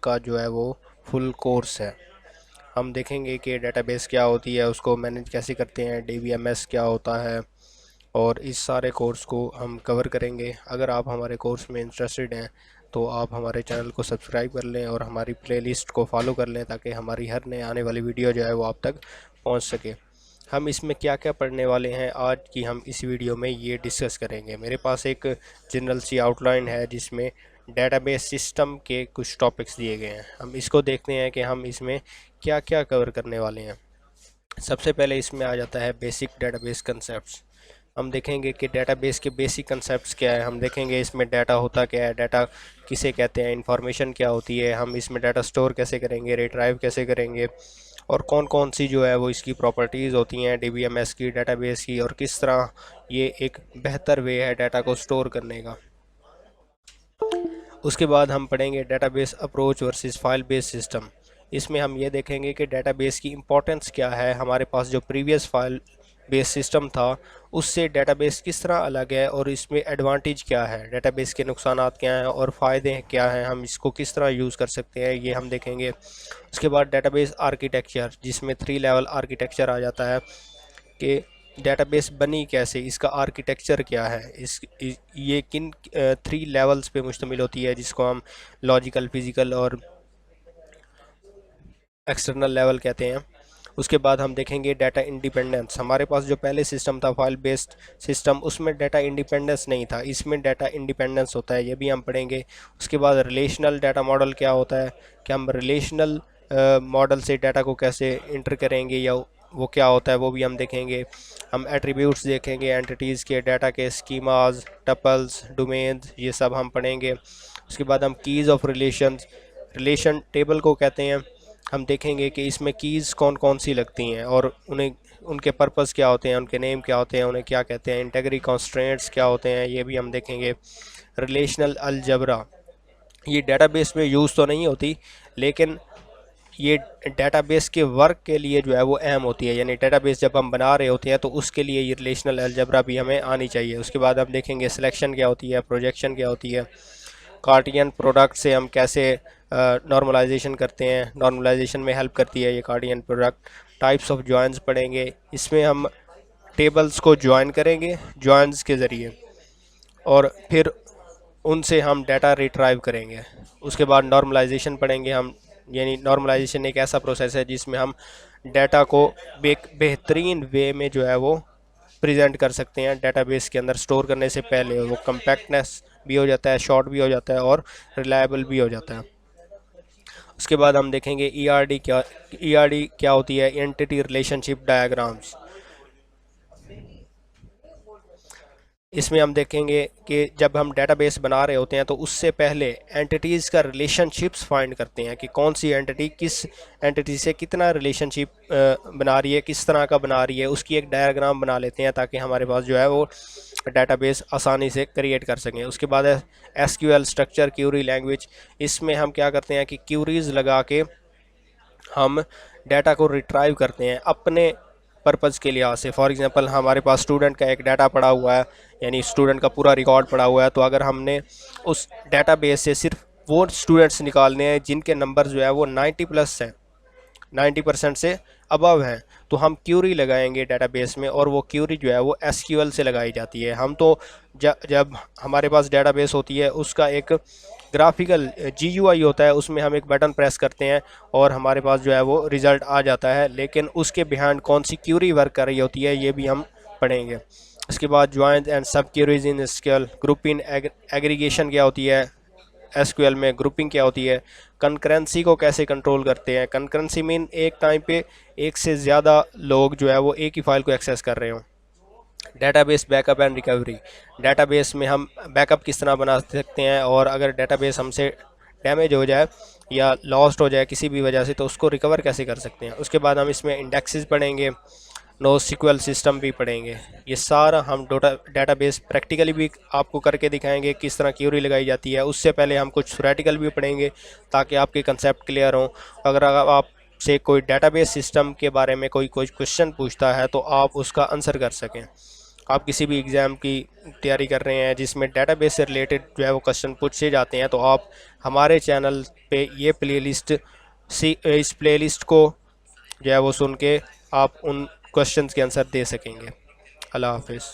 का जो है वो फुल कोर्स है। हम देखेंगे कि डेटाबेस क्या होती है, उसको मैनेज कैसे करते हैं, डीबीएमएस क्या होता है, और इस सारे कोर्स को हम कवर करेंगे। अगर आप हमारे कोर्स में इंटरेस्टेड हैं तो आप हमारे चैनल को सब्सक्राइब कर लें और हमारी प्लेलिस्ट को फॉलो कर लें, ताकि हमारी हर नए आने वाली वीडियो जो है वो आप तक पहुंच सके। हम इसमें क्या क्या पढ़ने वाले हैं आज की हम इस वीडियो में ये डिस्कस करेंगे। मेरे पास एक जनरल सी आउटलाइन है जिसमें डेटाबेस सिस्टम के कुछ टॉपिक्स दिए गए हैं। हम इसको देखते हैं कि हम इसमें क्या क्या कवर करने वाले हैं। सबसे पहले इसमें आ जाता है बेसिक डेटाबेस कंसेप्ट्स। हम देखेंगे कि डेटाबेस के बेसिक कंसेप्ट्स क्या है। हम देखेंगे इसमें डाटा होता क्या है, डाटा किसे कहते हैं, इंफॉर्मेशन क्या होती है, हम इसमें डाटा स्टोर कैसे करेंगे, रिट्राइव कैसे करेंगे, और कौन कौन सी जो है वो इसकी प्रॉपर्टीज़ होती हैं डीबीएमएस की, डेटाबेस की, और किस तरह ये एक बेहतर वे है डाटा को स्टोर करने का। उसके बाद हम पढ़ेंगे database approach versus file based system. इसमें हम ये देखेंगे कि डेटाबेस की इम्पोर्टेंस क्या है। हमारे पास जो प्रीवियस फाइल बेस सिस्टम था उससे डेटाबेस किस तरह अलग है, और इसमें एडवांटेज क्या है, डेटाबेस के नुकसानात क्या हैं और फ़ायदे क्या हैं, हम इसको किस तरह यूज़ कर सकते हैं, ये हम देखेंगे। उसके बाद डेटाबेस आर्किटेक्चर, जिसमें 3 लेवल आर्किटेक्चर आ जाता है कि डेटाबेस बनी कैसे, इसका आर्किटेक्चर क्या है, ये किन 3 लेवल्स पे मुश्तमिल होती है, जिसको हम लॉजिकल, फिज़िकल और एक्सटर्नल लेवल कहते हैं। उसके बाद हम देखेंगे डाटा इंडिपेंडेंस। हमारे पास जो पहले सिस्टम था फाइल बेस्ड सिस्टम, उसमें डाटा इंडिपेंडेंस नहीं था, इसमें डाटा इंडिपेंडेंस होता है, ये भी हम पढ़ेंगे। उसके बाद रिलेशनल डाटा मॉडल क्या होता है, कि हम रिलेशनल मॉडल से डाटा को कैसे इंटर करेंगे, या वो क्या होता है वो भी हम देखेंगे। हम एट्रीब्यूट्स देखेंगे एंटिटीज़ के, डाटा के स्कीमाज, टपल्स, डोमेन्स, ये सब हम पढ़ेंगे। उसके बाद हम कीज़ ऑफ रिलेशन टेबल को कहते हैं, हम देखेंगे कि इसमें कीज़ कौन कौन सी लगती हैं और उन्हें उनके पर्पस क्या होते हैं, उनके नेम क्या होते हैं, उन्हें क्या कहते हैं, इंटीग्रिटी कंस्ट्रेंट्स क्या होते हैं, ये भी हम देखेंगे। रिलेशनल अलजेब्रा, ये डेटाबेस में यूज़ तो नहीं होती, लेकिन ये डेटाबेस के वर्क के लिए जो है वो अहम होती है, यानी डेटाबेस जब हम बना रहे होते हैं तो उसके लिए ये रिलेशनल अलजेब्रा भी हमें आनी चाहिए। उसके बाद हम देखेंगे सिलेक्शन क्या होती है, प्रोजेक्शन क्या होती है, कार्टियन प्रोडक्ट से हम कैसे नॉर्मलाइजेशन करते हैं, नॉर्मलाइजेशन में हेल्प करती है ये कार्टियन प्रोडक्ट। टाइप्स ऑफ जॉइंस पढ़ेंगे, इसमें हम टेबल्स को जॉइन करेंगे जॉइंस के ज़रिए, और फिर उनसे हम डाटा रिट्राइव करेंगे। उसके बाद नॉर्मलाइजेशन पढ़ेंगे हम, यानी नॉर्मलाइजेशन एक ऐसा प्रोसेस है जिसमें हम डाटा को बेहतरीन वे में जो है वो प्रेजेंट कर सकते हैं डेटाबेस के अंदर स्टोर करने से पहले। वो कम्पैक्टनेस भी हो जाता है, शॉर्ट भी हो जाता है और रिलायबल भी हो जाता है। उसके बाद हम देखेंगे ईआरडी क्या होती है, एंटिटी रिलेशनशिप डायग्राम्स। इसमें हम देखेंगे कि जब हम डेटाबेस बना रहे होते हैं तो उससे पहले एंटिटीज़ का रिलेशनशिप्स फाइंड करते हैं कि कौन सी एंटिटी किस एंटिटी से कितना रिलेशनशिप बना रही है, किस तरह का बना रही है, उसकी एक डायग्राम बना लेते हैं ताकि हमारे पास जो है वो डेटाबेस आसानी से क्रिएट कर सकें। उसके बाद एसक्यूएल स्ट्रक्चर क्यूरी लैंग्वेज, इसमें हम क्या करते हैं कि क्यूरीज लगा के हम डाटा को रिट्राइव करते हैं अपने पर्पज़ के लिहाज से। फॉर एग्जांपल हमारे पास स्टूडेंट का एक डाटा पड़ा हुआ है, यानी स्टूडेंट का पूरा रिकॉर्ड पड़ा हुआ है, तो अगर हमने उस डाटाबेस से सिर्फ वो स्टूडेंट्स निकालने हैं जिनके नंबर जो है वो 90+ हैं, 90% से अबव हैं, तो हम क्यूरी लगाएंगे डेटाबेस में, और वो क्यूरी जो है वो एसक्यूएल से लगाई जाती है। हम तो जब हमारे पास डेटाबेस होती है उसका एक ग्राफिकल जीयूआई होता है, उसमें हम एक बटन प्रेस करते हैं और हमारे पास जो है वो रिज़ल्ट आ जाता है, लेकिन उसके बिहाइंड कौन सी क्यूरी वर्क कर रही होती है ये भी हम पढ़ेंगे। इसके बाद joins and subqueries in SQL, grouping aggregation क्या होती है एसक्यूएल में, ग्रुपिंग क्या होती है, कंकरेंसी को कैसे कंट्रोल करते हैं। कंकरेंसी मीन एक टाइम पे एक से ज़्यादा लोग जो है वो एक ही फाइल को एक्सेस कर रहे हों। Database backup and recovery, database में हम बैकअप किस तरह बना सकते हैं, और अगर डेटाबेस हमसे डैमेज हो जाए या लॉस्ट हो जाए किसी भी वजह से तो उसको रिकवर कैसे कर सकते हैं। उसके बाद हम इसमें इंडेक्सेस पढ़ेंगे, नो सिक्वल सिस्टम भी पढ़ेंगे। ये सारा हम डेटाबेस प्रैक्टिकली भी आपको करके दिखाएंगे किस तरह क्यूरी लगाई जाती है। उससे पहले हम कुछ थ्योरेटिकल भी पढ़ेंगे ताकि आपके कंसेप्ट क्लियर हों। अगर आप से कोई डेटाबेस सिस्टम के बारे में कोई क्वेश्चन पूछता है तो आप उसका आंसर कर सकें। आप किसी भी एग्ज़ाम की तैयारी कर रहे हैं जिसमें डेटाबेस से रिलेटेड जो है वो क्वेश्चन पूछे जाते हैं, तो आप हमारे चैनल पे ये प्लेलिस्ट इस प्लेलिस्ट को जो है वो सुन के आप उन क्वेश्चंस के आंसर दे सकेंगे। अल्लाह हाफिज़।